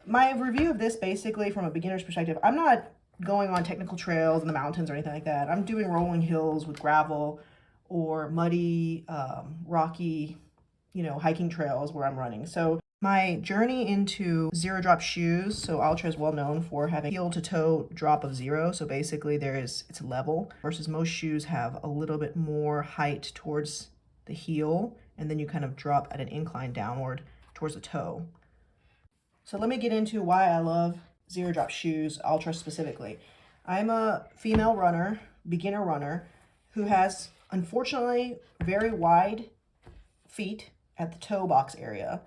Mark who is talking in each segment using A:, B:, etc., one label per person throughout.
A: my review of this, basically from a beginner's perspective, I'm not going on technical trails in the mountains or anything like that. I'm doing rolling hills with gravel or muddy, rocky, hiking trails where I'm running. So my journey into zero drop shoes, so Altra is well known for having heel to toe drop of zero. So basically it's level, versus most shoes have a little bit more height towards the heel, and then you kind of drop at an incline downward towards the toe. So let me get into why I love zero drop shoes, Altra specifically. I'm a female runner, beginner runner, who has unfortunately very wide feet at the toe box area,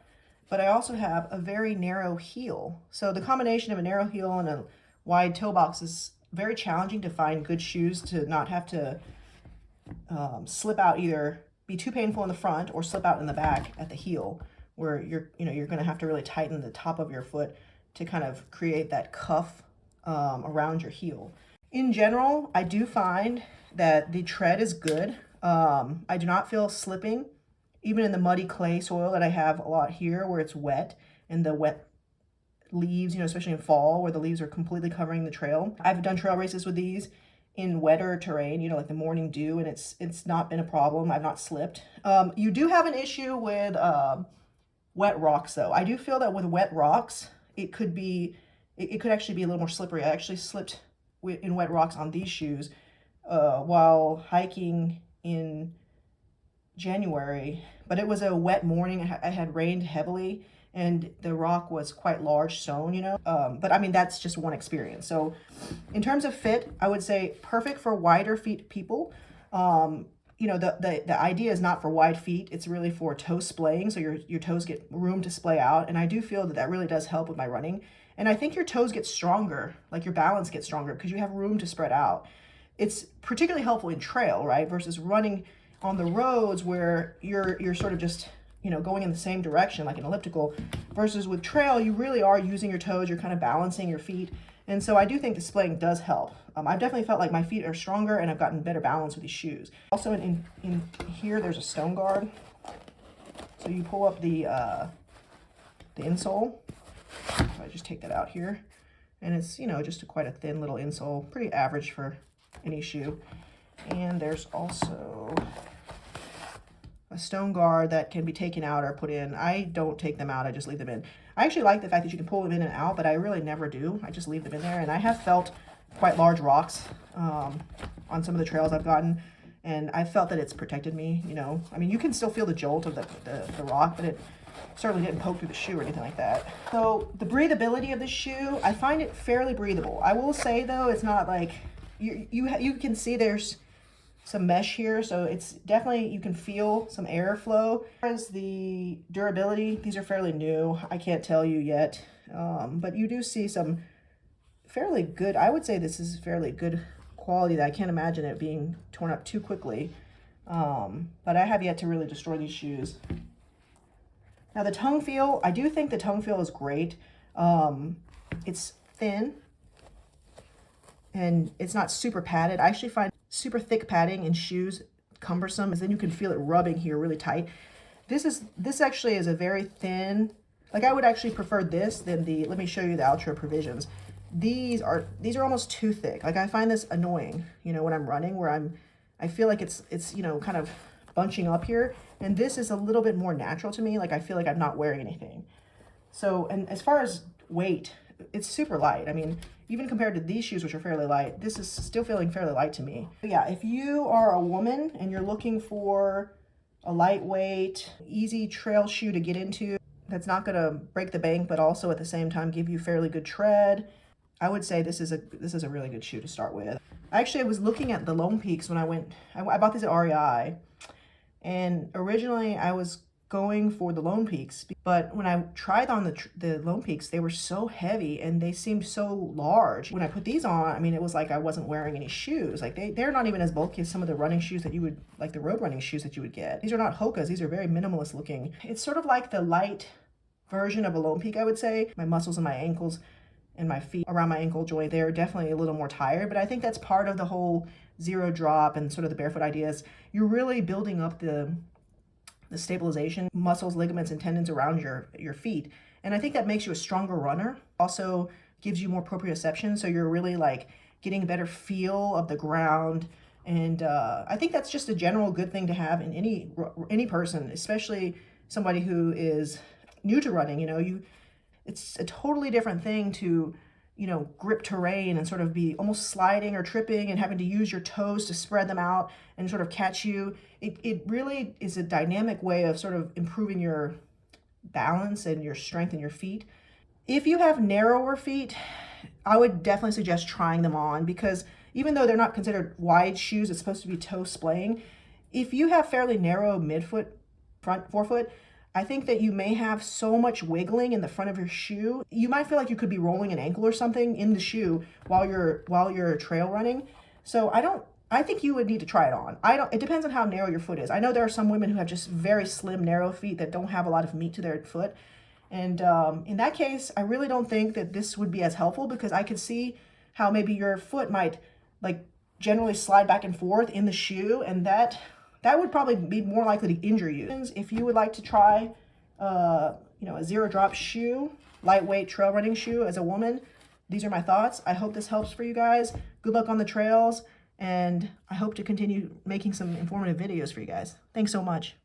A: but I also have a very narrow heel. So the combination of a narrow heel and a wide toe box is very challenging to find good shoes to not have to slip out, either be too painful in the front or slip out in the back at the heel, where you're going to have to really tighten the top of your foot to kind of create that cuff around your heel. In general, I do find that the tread is good. I do not feel slipping, even in the muddy clay soil that I have a lot here where it's wet, and the wet leaves, especially in fall where the leaves are completely covering the trail. I've done trail races with these in wetter terrain, like the morning dew, and it's not been a problem. I've not slipped. You do have an issue with wet rocks, though. I do feel that with wet rocks, it could actually be a little more slippery. I actually slipped in wet rocks on these shoes while hiking in January, but it was a wet morning. It had rained heavily, and the rock was quite large stone, but I mean, that's just one experience. So in terms of fit, I would say perfect for wider feet people. The idea is not for wide feet. It's really for toe splaying, so your toes get room to splay out. And I do feel that really does help with my running. And I think your toes get stronger, like your balance gets stronger, because you have room to spread out. It's particularly helpful in trail, right? Versus running on the roads where you're sort of just, going in the same direction, like an elliptical, versus with trail, you really are using your toes. You're kind of balancing your feet. And so I do think the splaying does help. I've definitely felt like my feet are stronger, and I've gotten better balance with these shoes. Also in here, there's a stone guard. So you pull up the insole. So I just take that out here. And it's, just quite a thin little insole, pretty average for any shoe. And there's also a stone guard that can be taken out or put in. I don't take them out, I just leave them in. I actually like the fact that you can pull them in and out, but I really never do. I just leave them in there, and I have felt quite large rocks on some of the trails I've gotten, and I felt that it's protected me, I mean, you can still feel the jolt of the rock, but it certainly didn't poke through the shoe or anything like that. So the breathability of the shoe, I find it fairly breathable. I will say, though, it's not like, you can see there's some mesh here, so it's definitely, you can feel some airflow. As the durability, these are fairly new. I can't tell you yet, but you do see some fairly good, I would say this is fairly good quality, that I can't imagine it being torn up too quickly. But I have yet to really destroy these shoes. Now the tongue feel, I do think the tongue feel is great. It's thin, and it's not super padded. I actually find super thick padding in shoes cumbersome, as then you can feel it rubbing here really tight. This actually is a very thin, like I would actually prefer this than let me show you the Altra Provisions. These are almost too thick. Like I find this annoying, when I'm running, where I feel like it's kind of bunching up here, and this is a little bit more natural to me. Like I feel like I'm not wearing anything. So, and as far as weight, it's super light. I mean, even compared to these shoes, which are fairly light, this is still feeling fairly light to me. But yeah, if you are a woman and you're looking for a lightweight, easy trail shoe to get into, that's not gonna break the bank, but also at the same time give you fairly good tread, I would say this is a really good shoe to start with. Actually, I was looking at the Lone Peaks when I bought these at REI, and originally I was going for the Lone Peaks, but when I tried on the Lone Peaks, they were so heavy and they seemed so large. When I put these on, I mean, it was like I wasn't wearing any shoes. Like they're not even as bulky as some of the running shoes that you would, like the road running shoes that you would get. These are not Hokas, these are very minimalist looking. It's sort of like the light version of a Lone Peak, I would say. My muscles in my ankles and my feet around my ankle joint, they're definitely a little more tired, but I think that's part of the whole zero drop and sort of the barefoot ideas. You're really building up the stabilization, muscles, ligaments, and tendons around your feet. And I think that makes you a stronger runner. Also gives you more proprioception, so you're really like getting a better feel of the ground. And I think that's just a general good thing to have in any person, especially somebody who is new to running. You know, it's a totally different thing to, you know, grip terrain and sort of be almost sliding or tripping and having to use your toes to spread them out and sort of catch you. It really is a dynamic way of sort of improving your balance and your strength in your feet. If you have narrower feet, I would definitely suggest trying them on, because even though they're not considered wide shoes, it's supposed to be toe splaying. If you have fairly narrow midfoot, front forefoot, I think that you may have so much wiggling in the front of your shoe. You might feel like you could be rolling an ankle or something in the shoe while you're trail running. So I think you would need to try it on. It depends on how narrow your foot is. I know there are some women who have just very slim, narrow feet that don't have a lot of meat to their foot. And in that case, I really don't think that this would be as helpful, because I could see how maybe your foot might like generally slide back and forth in the shoe, and that would probably be more likely to injure you. If you would like to try, you know, a zero drop shoe, lightweight trail running shoe as a woman, these are my thoughts. I hope this helps for you guys. Good luck on the trails, and I hope to continue making some informative videos for you guys. Thanks so much.